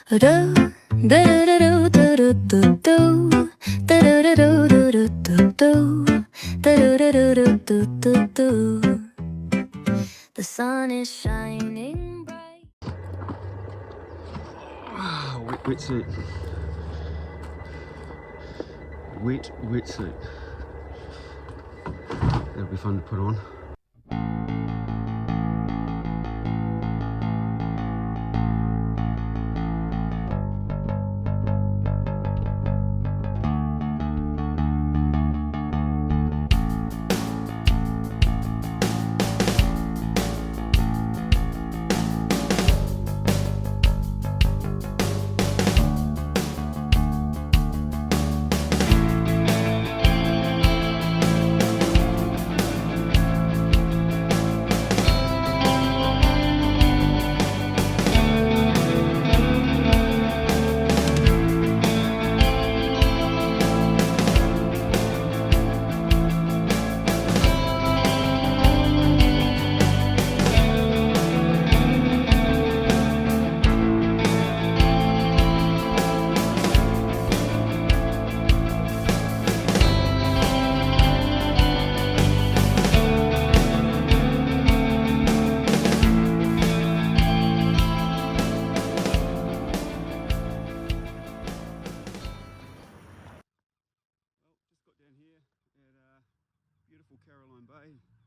The sun is shining bright. Wet wetsuit. Wet wetsuit. That'll be fun to put on.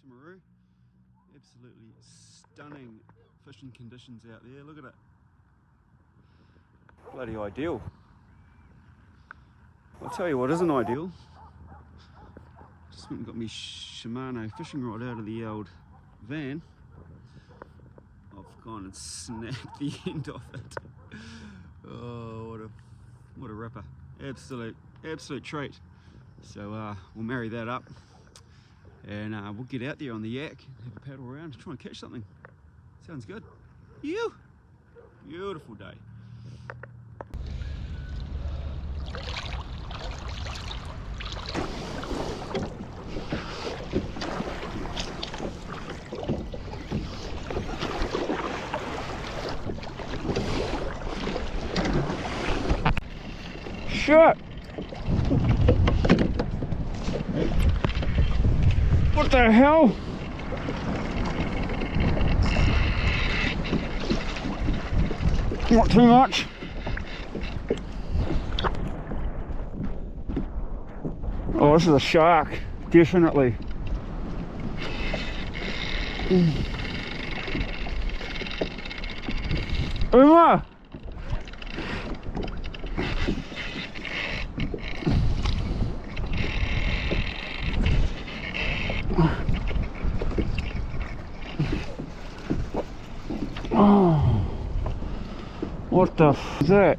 Timaru. Absolutely stunning fishing conditions out there. Look at it. Bloody ideal. I'll tell you what isn't ideal. Just went and got me Shimano fishing rod out of the old van. I've gone and snapped the end of it. Oh, what a ripper. Absolute treat. So we'll marry that up. And we'll get out there on the yak, have a paddle around, try and catch something. Sounds good. Beautiful day. Shit! What the hell? Not too much. Oh, this is a shark, definitely. Uma! Oh, what the f is that?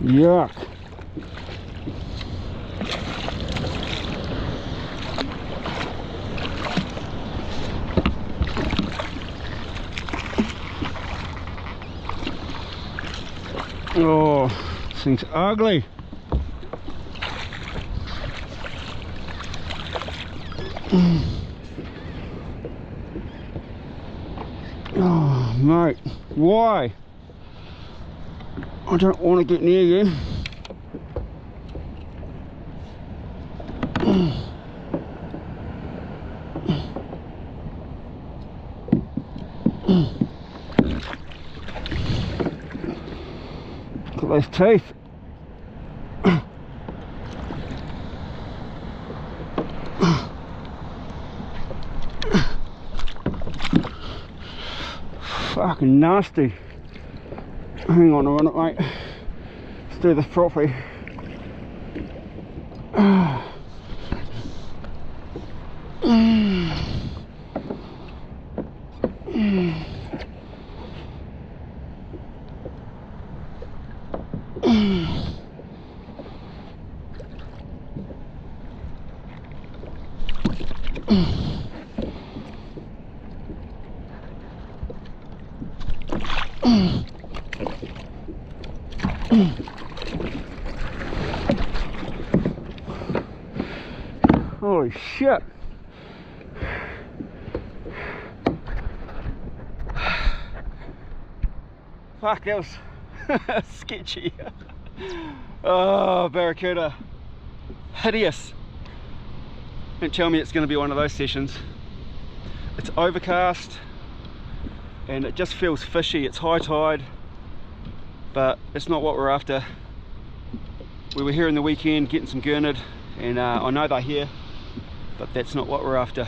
Yuck. Oh, this thing's ugly. Oh, mate, why? I don't want to get near you. Look at those teeth. Fucking nasty. Hang on a minute, mate. Let's do this properly. Holy shit. Fuck, that was sketchy. Oh, barracuda. Hideous. Don't tell me it's going to be one of those sessions. It's overcast and it just feels fishy. It's high tide, but it's not what we're after. We were here in the weekend getting some gurnard, and I know they're here, but that's not what we're after.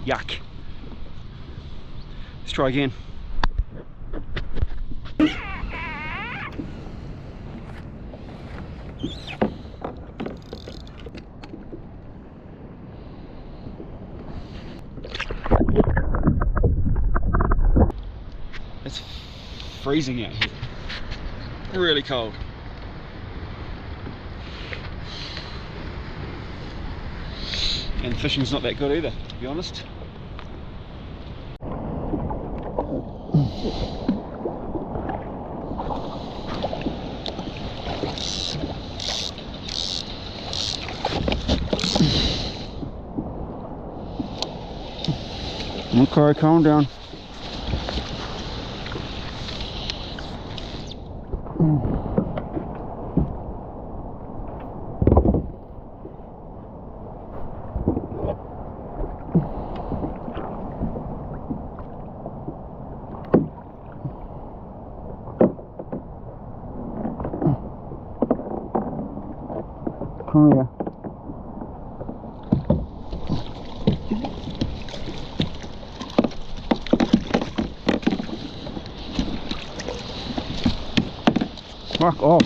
Yuck. Let's try again. It's freezing out here. Really cold. And fishing's not that good either, to be honest. Okay, calm down. Come here. Fuck off.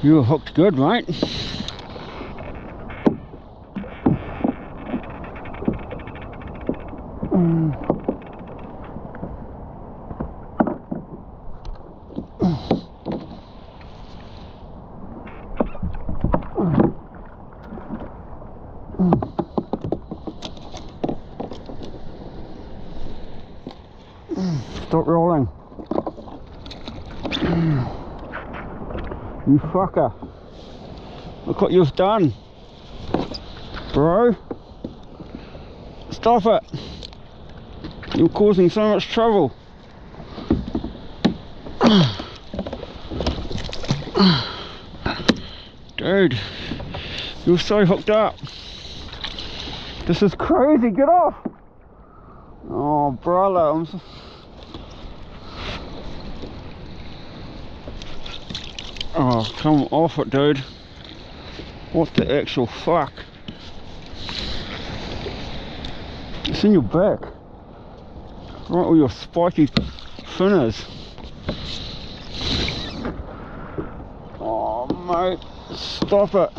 You were hooked good, right? Stop rolling. You fucker. Look what you've done. Bro. Stop it. You're causing so much trouble. Dude. You're so hooked up. This is crazy. Get off. Oh, brother. I'm so... Oh, come off it, dude. What the actual fuck? It's in your back. Right with your spiky finners. Oh, mate. Stop it.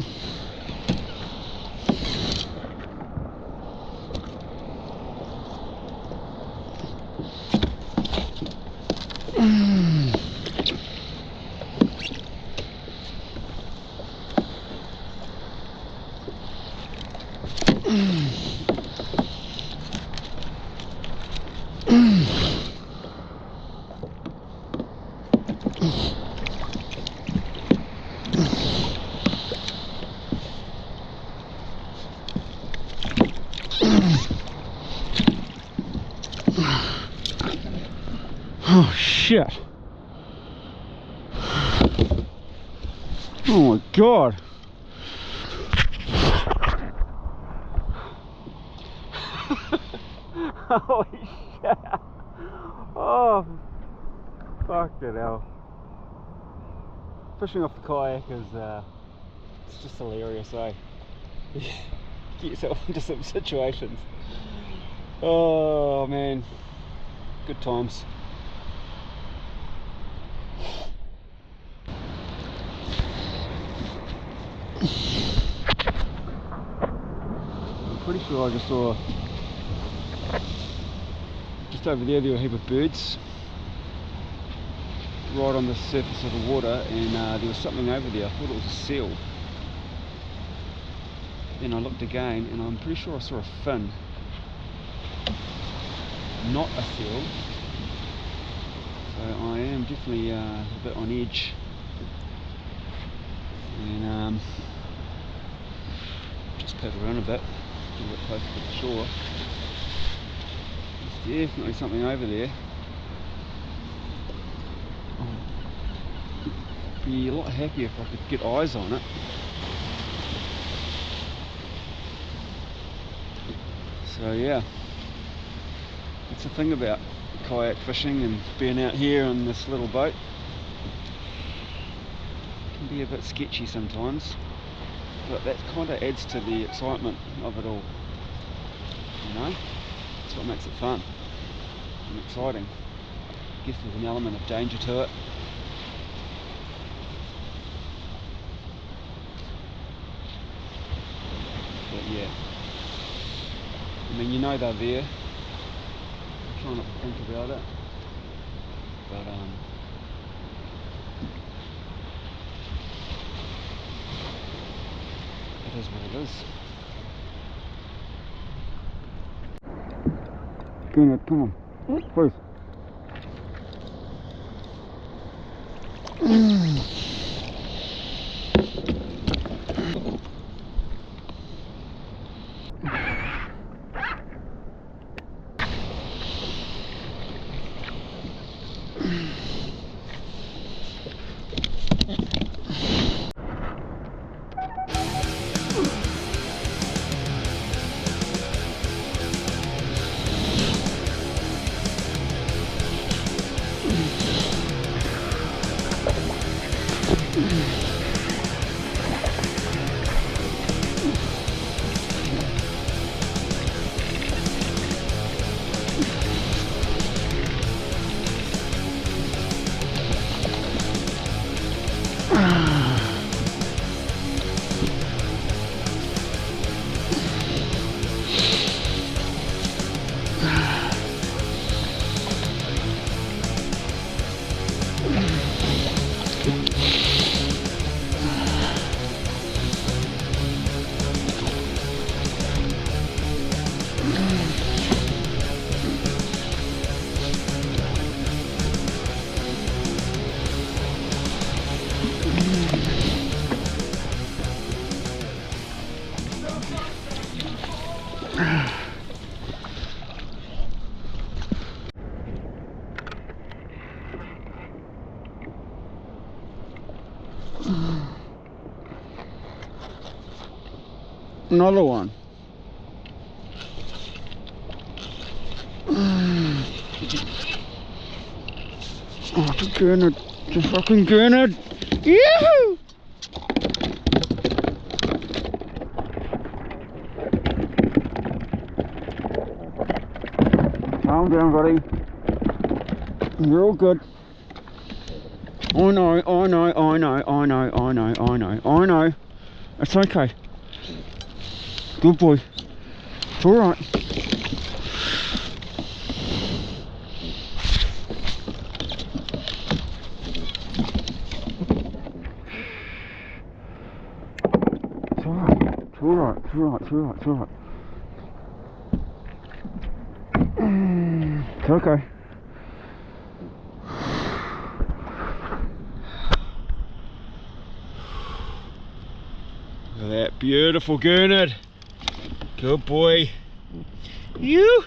Oh shit. Oh my god. Holy shit. Oh, fucking hell. Fishing off the kayak is, it's just hilarious, eh? Get yourself into some situations. Oh man, good times. I'm pretty sure I just saw, just over there were a heap of birds right on the surface of the water, and there was something over there. I thought it was a seal. Then I looked again and I'm pretty sure I saw a fin, not a seal. So I am definitely a bit on edge. and just paddle around a bit closer to the shore. There's definitely something over there. I'd be a lot happier if I could get eyes on it. So yeah, that's the thing about kayak fishing and being out here on this little boat. It can be a bit sketchy sometimes, but that kind of adds to the excitement of it all, you know? That's what makes it fun and exciting. I guess there's an element of danger to it. But yeah, I mean, you know they're there. I try not to think about it, but it is what it is. Gurnard, come on, please. Another one. Oh, the gurnard. The fucking gurnard. Yahoo! Calm down, buddy. You're all good. I know. It's okay. Good boy. It's alright. It's alright. It's okay. Look at that beautiful gurnard. Good boy. You.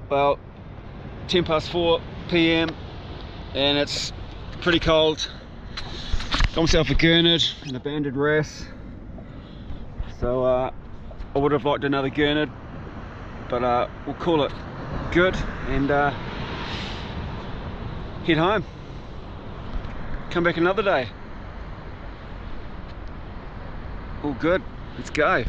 Well, 4:10, p.m. and it's pretty cold. Got myself a gurnard and a banded wrasse. So I would have liked another gurnard, but we'll call it good and head home. Come back another day. All good. Let's go.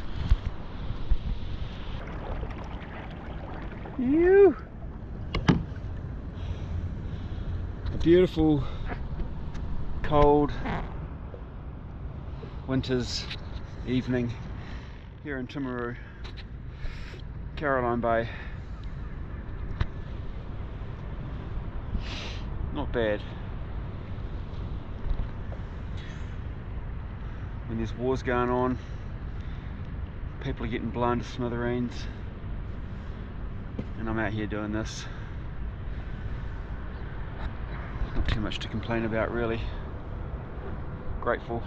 A beautiful cold winter's evening here in Timaru, Caroline Bay. Not bad. When there's wars going on, people are getting blown to smithereens, and I'm out here doing this. Not too much to complain about, really. Grateful.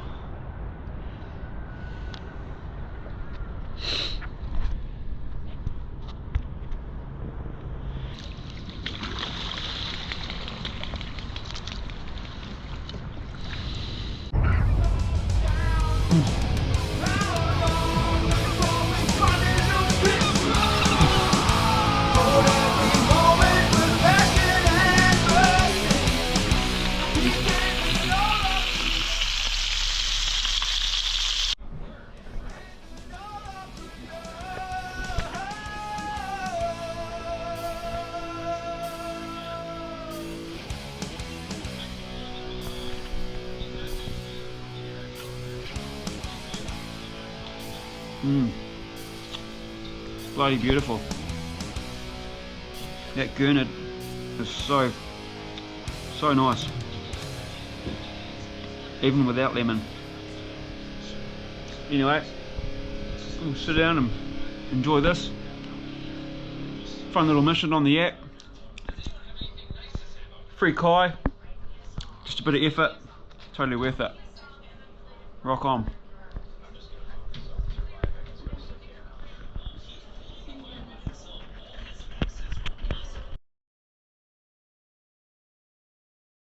Bloody beautiful. That gurnard is so nice, even without lemon. Anyway, we'll sit down and enjoy this. Fun little mission on the yak. Free kai, just a bit of effort, totally worth it. Rock on.